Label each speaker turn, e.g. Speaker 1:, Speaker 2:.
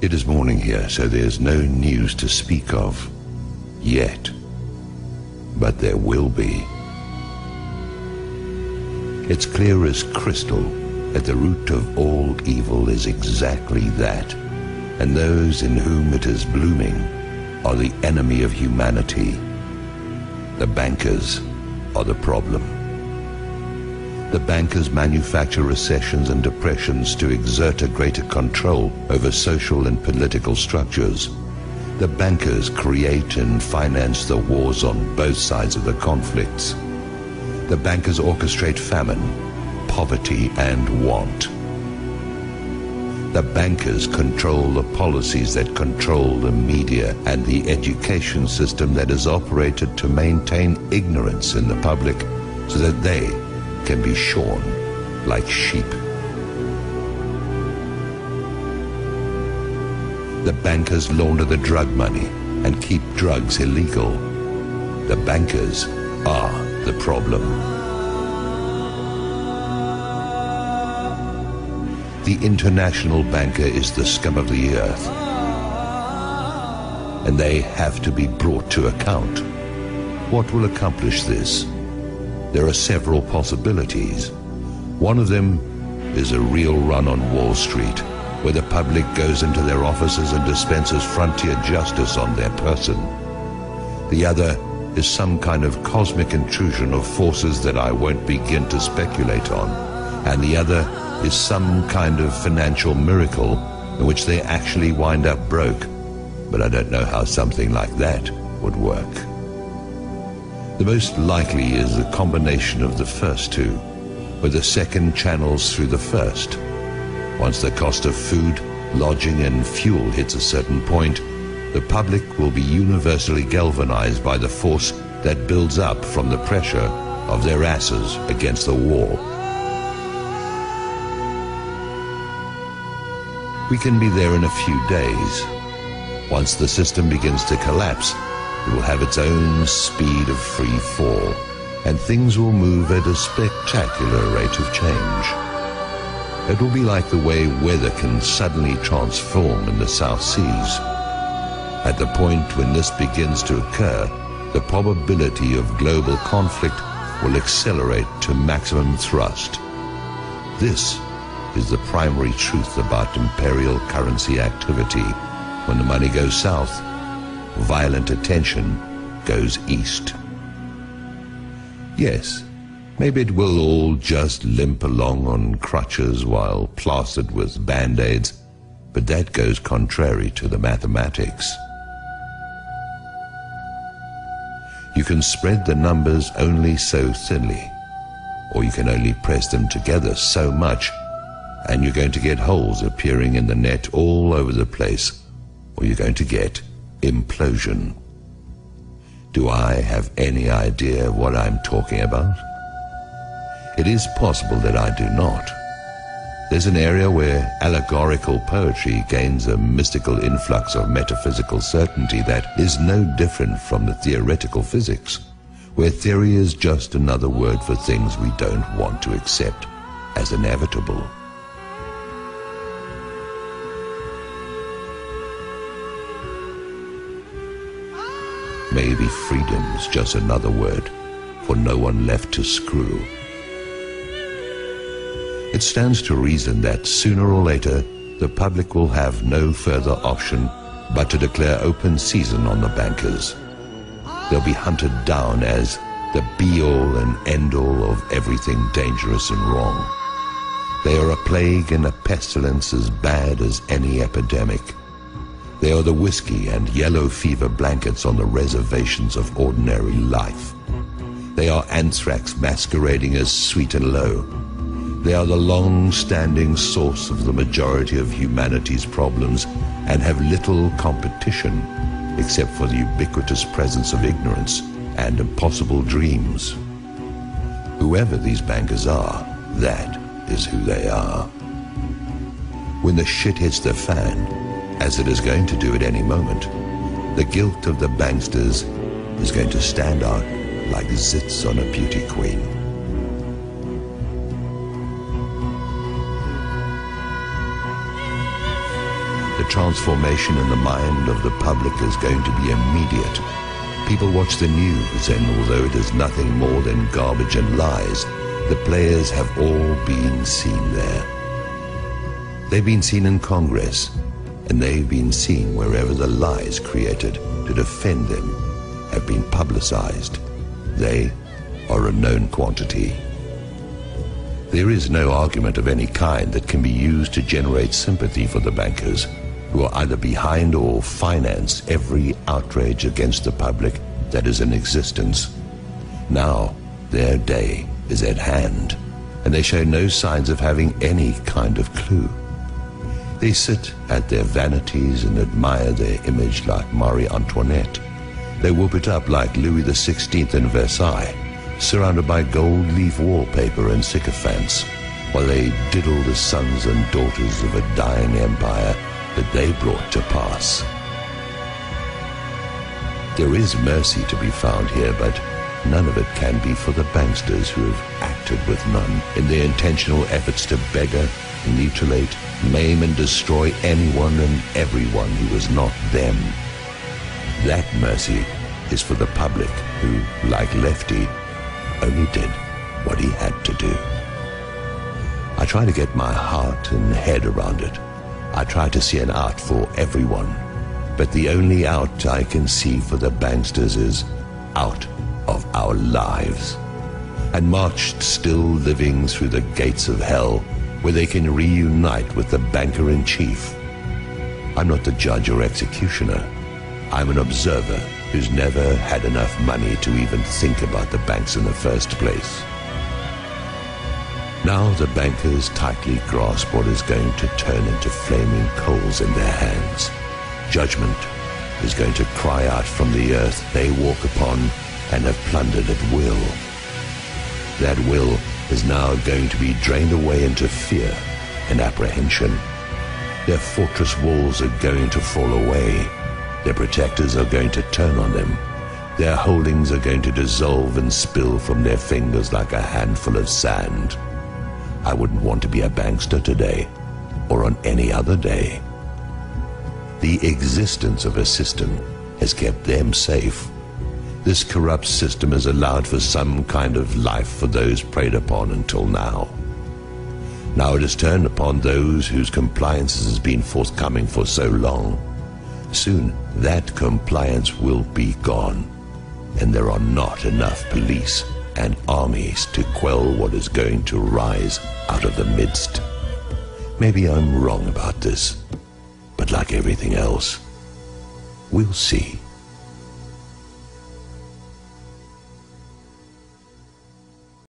Speaker 1: It is morning here, so there's no news to speak of yet. But there will be. It's clear as crystal that the root of all evil is exactly that, and those in whom it is blooming are the enemy of humanity. The bankers are the problem. The bankers manufacture recessions and depressions to exert a greater control over social and political structures. The bankers create and finance the wars on both sides of the conflicts. The bankers orchestrate famine, poverty, and want. The bankers control the policies that control the media and the education system that is operated to maintain ignorance in the public so that they can be shorn like sheep. The bankers launder the drug money and keep drugs illegal. The bankers are the problem. The international banker is the scum of the earth, and they have to be brought to account. What will accomplish this? There are several possibilities. One of them is a real run on Wall Street, where the public goes into their offices and dispenses frontier justice on their person. The other is some kind of cosmic intrusion of forces that I won't begin to speculate on. And the other is some kind of financial miracle in which they actually wind up broke. But I don't know how something like that would work. The most likely is a combination of the first two, where the second channels through the first. Once the cost of food, lodging, and fuel hits a certain point, the public will be universally galvanized by the force that builds up from the pressure of their asses against the wall. We can be there in a few days. Once the system begins to collapse, it will have its own speed of free fall, and things will move at a spectacular rate of change. It will be like the way weather can suddenly transform in the South Seas. At the point when this begins to occur, the probability of global conflict will accelerate to maximum thrust. This is the primary truth about imperial currency activity. When the money goes south, violent attention goes east. Yes, maybe it will all just limp along on crutches while plastered with band-aids, but that goes contrary to the mathematics. You can spread the numbers only so thinly, or you can only press them together so much, and you're going to get holes appearing in the net all over the place, or you're going to get implosion. Do I have any idea what I'm talking about? It is possible that I do not. There's an area where allegorical poetry gains a mystical influx of metaphysical certainty that is no different from the theoretical physics, where theory is just another word for things we don't want to accept as inevitable. Maybe freedom's just another word for no one left to screw. It stands to reason that sooner or later the public will have no further option but to declare open season on the bankers. They'll be hunted down as the be-all and end-all of everything dangerous and wrong. They are a plague and a pestilence as bad as any epidemic. They are the whiskey and yellow fever blankets on the reservations of ordinary life. They are anthrax masquerading as sweet and low. They are the long-standing source of the majority of humanity's problems and have little competition except for the ubiquitous presence of ignorance and impossible dreams. Whoever these bankers are, that is who they are. When the shit hits the fan, as it is going to do at any moment, the guilt of the banksters is going to stand out like zits on a beauty queen. The transformation in the mind of the public is going to be immediate. People watch the news, and although it is nothing more than garbage and lies, the players have all been seen there. They've been seen in Congress, and they've been seen wherever the lies created to defend them have been publicized. They are a known quantity. There is no argument of any kind that can be used to generate sympathy for the bankers, who are either behind or finance every outrage against the public that is in existence. Now their day is at hand, and they show no signs of having any kind of clue. They sit at their vanities and admire their image like Marie Antoinette. They whoop it up like Louis XVI in Versailles, surrounded by gold leaf wallpaper and sycophants, while they diddle the sons and daughters of a dying empire that they brought to pass. There is mercy to be found here, but none of it can be for the banksters who have acted with none in their intentional efforts to beggar, mutilate, maim and destroy anyone and everyone who was not them. That mercy is for the public who, like Lefty, only did what he had to do. I try to get my heart and head around it. I try to see an out for everyone, but the only out I can see for the banksters is out of our lives, and marched still living through the gates of hell, where they can reunite with the banker-in-chief. I'm not the judge or executioner. I'm an observer who's never had enough money to even think about the banks in the first place. Now the bankers tightly grasp what is going to turn into flaming coals in their hands. Judgment is going to cry out from the earth they walk upon and have plundered at will. That will is now going to be drained away into fear and apprehension. Their fortress walls are going to fall away. Their protectors are going to turn on them. Their holdings are going to dissolve and spill from their fingers like a handful of sand. I wouldn't want to be a bankster today, or on any other day. The existence of a system has kept them safe. This corrupt system has allowed for some kind of life for those preyed upon until now. Now it has turned upon those whose compliance has been forthcoming for so long. Soon that compliance will be gone, and there are not enough police and armies to quell what is going to rise out of the midst. Maybe I'm wrong about this, but like everything else, we'll see.